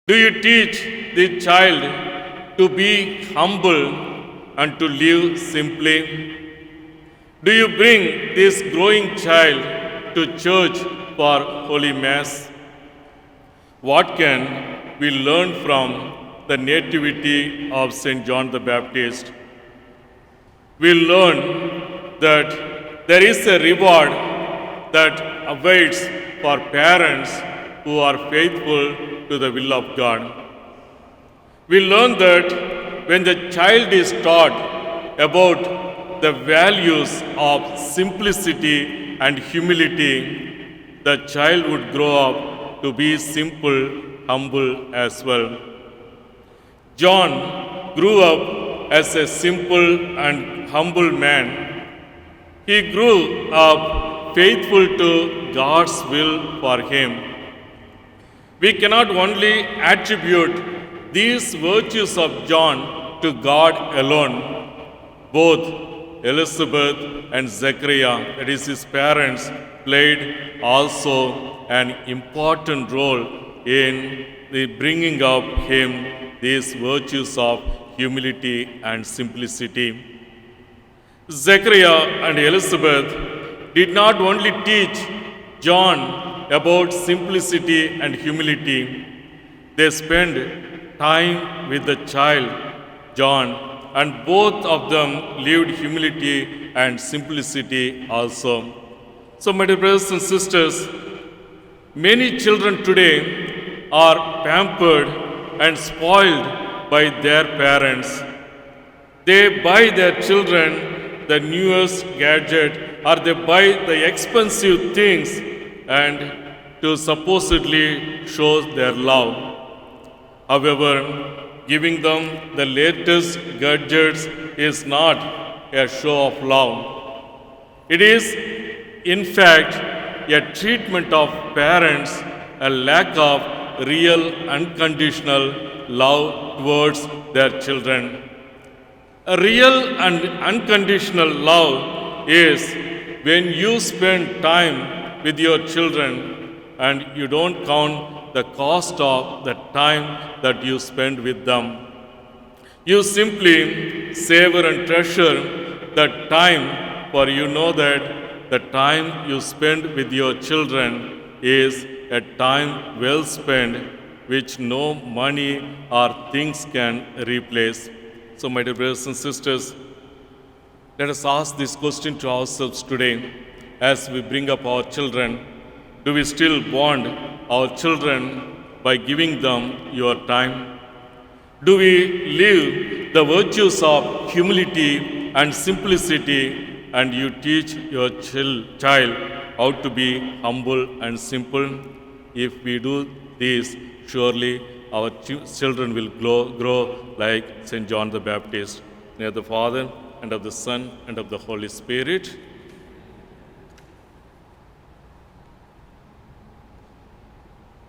Do you teach the child to be humble and to live simply? Do you bring this growing child to church for Holy Mass? What can we learn from the nativity of St. John the Baptist? We learn that there is a reward that awaits for parents who are faithful to the will of God. We learn that when the child is taught about the values of simplicity and humility, the child would grow up to be simple, humble as well. John grew up as a simple and humble man. He grew up faithful to God's will for him. We cannot only attribute these virtues of John to God alone. Both Elizabeth and Zechariah, that is his parents, played also an important role in the bringing up him these virtues of humility and simplicity. Zechariah and Elizabeth did not only teach John about simplicity and humility, they spent time with the child, John, and both of them lived humility and simplicity also. So, my dear brothers and sisters, many children today are pampered and spoiled by their parents. They buy their children the newest gadget or they buy the expensive things and to supposedly show their love. However, giving them the latest gadgets is not a show of love. It is, in fact, a treatment of parents, a lack of real unconditional love towards their children. A real and unconditional love is when you spend time with your children and you don't count the cost of the time that you spend with them. You simply savor and treasure that time, for you know that the time you spend with your children is a time well spent, which no money or things can replace. So, my dear brothers and sisters, let us ask this question to ourselves today as we bring up our children. Do we still bond our children by giving them your time? Do we live the virtues of humility and simplicity, and you teach your child how to be humble and simple? If we do this, surely our children will grow like St. John the Baptist. In the name of the Father, and of the Son, and of the Holy Spirit.